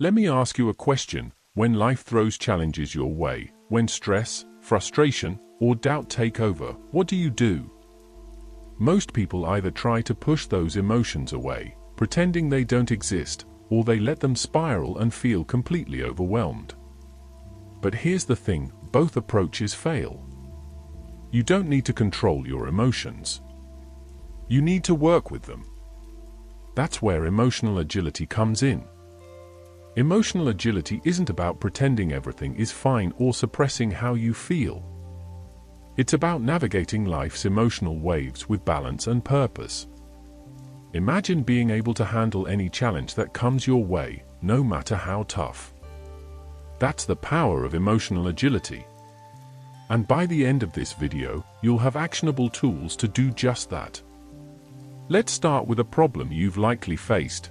Let me ask you a question. When life throws challenges your way, when stress, frustration, or doubt take over, what do? Most people either try to push those emotions away, pretending they don't exist, or they let them spiral and feel completely overwhelmed. But here's the thing, both approaches fail. You don't need to control your emotions. You need to work with them. That's where emotional agility comes in. Emotional agility isn't about pretending everything is fine or suppressing how you feel. It's about navigating life's emotional waves with balance and purpose. Imagine being able to handle any challenge that comes your way, no matter how tough. That's the power of emotional agility. And by the end of this video, you'll have actionable tools to do just that. Let's start with a problem you've likely faced.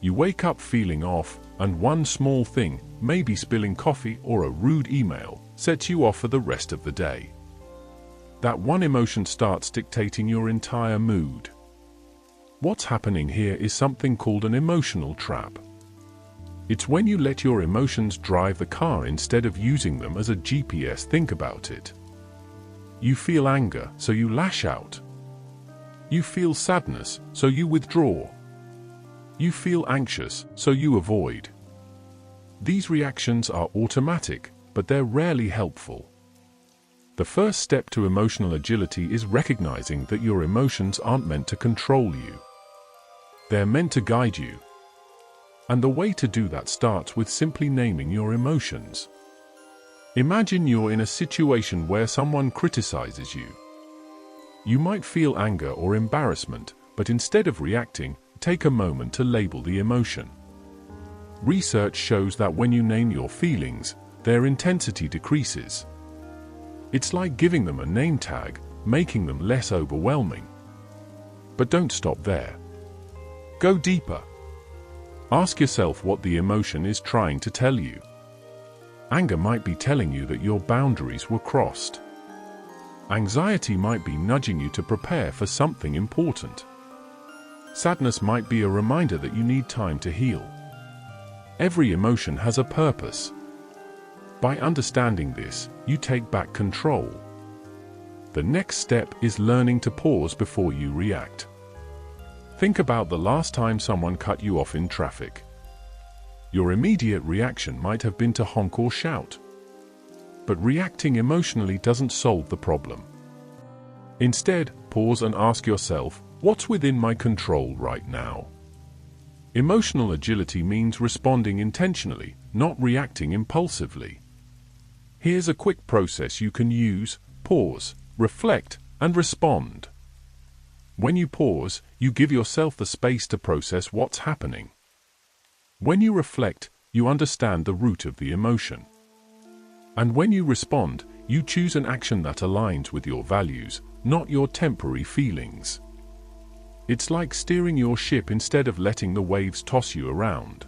You wake up feeling off, and one small thing, maybe spilling coffee or a rude email, sets you off for the rest of the day. That one emotion starts dictating your entire mood. What's happening here is something called an emotional trap. It's when you let your emotions drive the car instead of using them as a GPS. Think about it. You feel anger, so you lash out. You feel sadness, so you withdraw. You feel anxious, so you avoid. These reactions are automatic, but they're rarely helpful. The first step to emotional agility is recognizing that your emotions aren't meant to control you. They're meant to guide you. And the way to do that starts with simply naming your emotions. Imagine you're in a situation where someone criticizes you. You might feel anger or embarrassment, but instead of reacting, take a moment to label the emotion. Research shows that when you name your feelings, their intensity decreases. It's like giving them a name tag, making them less overwhelming. But don't stop there. Go deeper. Ask yourself what the emotion is trying to tell you. Anger might be telling you that your boundaries were crossed. Anxiety might be nudging you to prepare for something important. Sadness might be a reminder that you need time to heal. Every emotion has a purpose. By understanding this, you take back control. The next step is learning to pause before you react. Think about the last time someone cut you off in traffic. Your immediate reaction might have been to honk or shout. But reacting emotionally doesn't solve the problem. Instead, pause and ask yourself, what's within my control right now? Emotional agility means responding intentionally, not reacting impulsively. Here's a quick process you can use: pause, reflect, and respond. When you pause, you give yourself the space to process what's happening. When you reflect, you understand the root of the emotion. And when you respond, you choose an action that aligns with your values, not your temporary feelings. It's like steering your ship instead of letting the waves toss you around.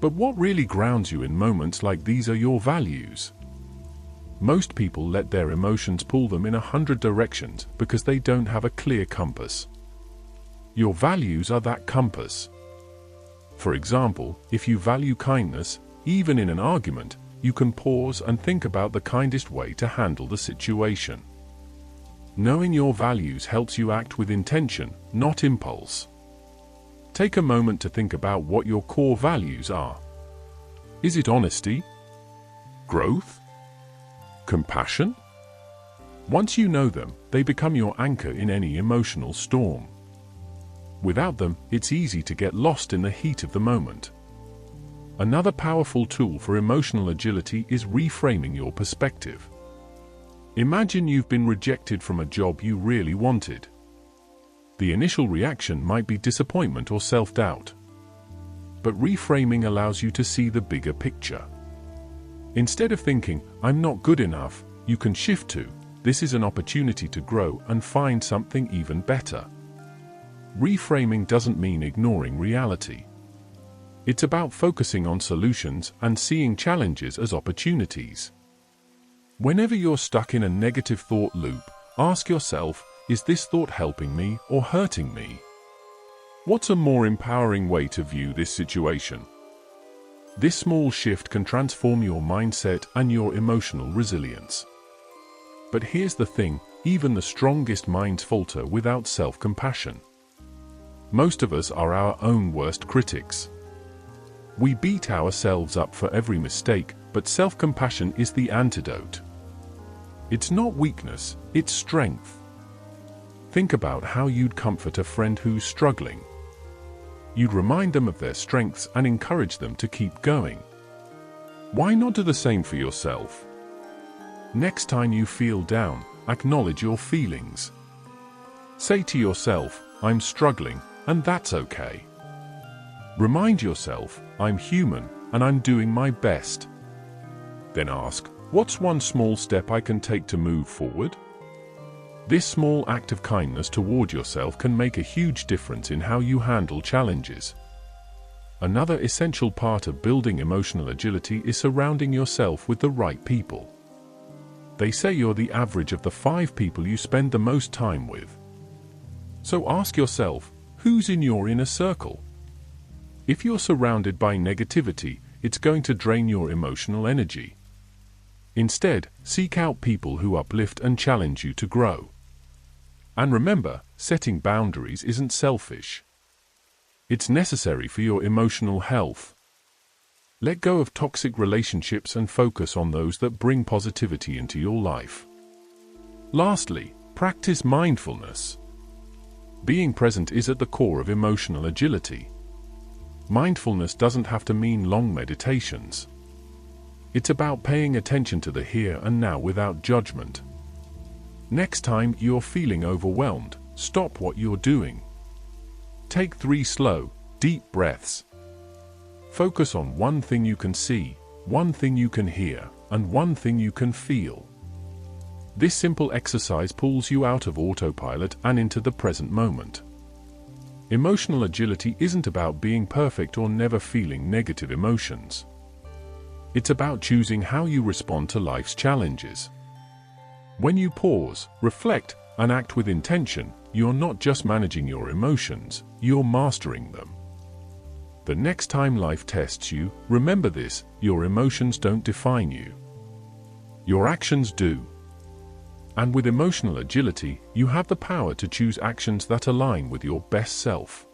But what really grounds you in moments like these are your values. Most people let their emotions pull them in 100 directions because they don't have a clear compass. Your values are that compass. For example, if you value kindness, even in an argument, you can pause and think about the kindest way to handle the situation. Knowing your values helps you act with intention, not impulse. Take a moment to think about what your core values are. Is it honesty? Growth? Compassion? Once you know them, they become your anchor in any emotional storm. Without them, it's easy to get lost in the heat of the moment. Another powerful tool for emotional agility is reframing your perspective. Imagine you've been rejected from a job you really wanted. The initial reaction might be disappointment or self-doubt. But reframing allows you to see the bigger picture. Instead of thinking, "I'm not good enough," you can shift to, "This is an opportunity to grow and find something even better." Reframing doesn't mean ignoring reality. It's about focusing on solutions and seeing challenges as opportunities. Whenever you're stuck in a negative thought loop, ask yourself, is this thought helping me or hurting me? What's a more empowering way to view this situation? This small shift can transform your mindset and your emotional resilience. But here's the thing, even the strongest minds falter without self-compassion. Most of us are our own worst critics. We beat ourselves up for every mistake, but self-compassion is the antidote. It's not weakness, it's strength. Think about how you'd comfort a friend who's struggling. You'd remind them of their strengths and encourage them to keep going. Why not do the same for yourself? Next time you feel down, acknowledge your feelings. Say to yourself, I'm struggling, and that's okay. Remind yourself, I'm human, and I'm doing my best. Then ask, what's one small step I can take to move forward? This small act of kindness toward yourself can make a huge difference in how you handle challenges. Another essential part of building emotional agility is surrounding yourself with the right people. They say you're the average of the 5 people you spend the most time with. So ask yourself, who's in your inner circle? If you're surrounded by negativity, it's going to drain your emotional energy. Instead, seek out people who uplift and challenge you to grow. And remember, setting boundaries isn't selfish. It's necessary for your emotional health. Let go of toxic relationships and focus on those that bring positivity into your life. Lastly, practice mindfulness. Being present is at the core of emotional agility. Mindfulness doesn't have to mean long meditations. It's about paying attention to the here and now without judgment. Next time you're feeling overwhelmed, stop what you're doing. Take 3 slow, deep breaths. Focus on one thing you can see, one thing you can hear, and one thing you can feel. This simple exercise pulls you out of autopilot and into the present moment. Emotional agility isn't about being perfect or never feeling negative emotions. It's about choosing how you respond to life's challenges. When you pause, reflect, and act with intention, you're not just managing your emotions, you're mastering them. The next time life tests you, remember this, your emotions don't define you. Your actions do. And with emotional agility, you have the power to choose actions that align with your best self.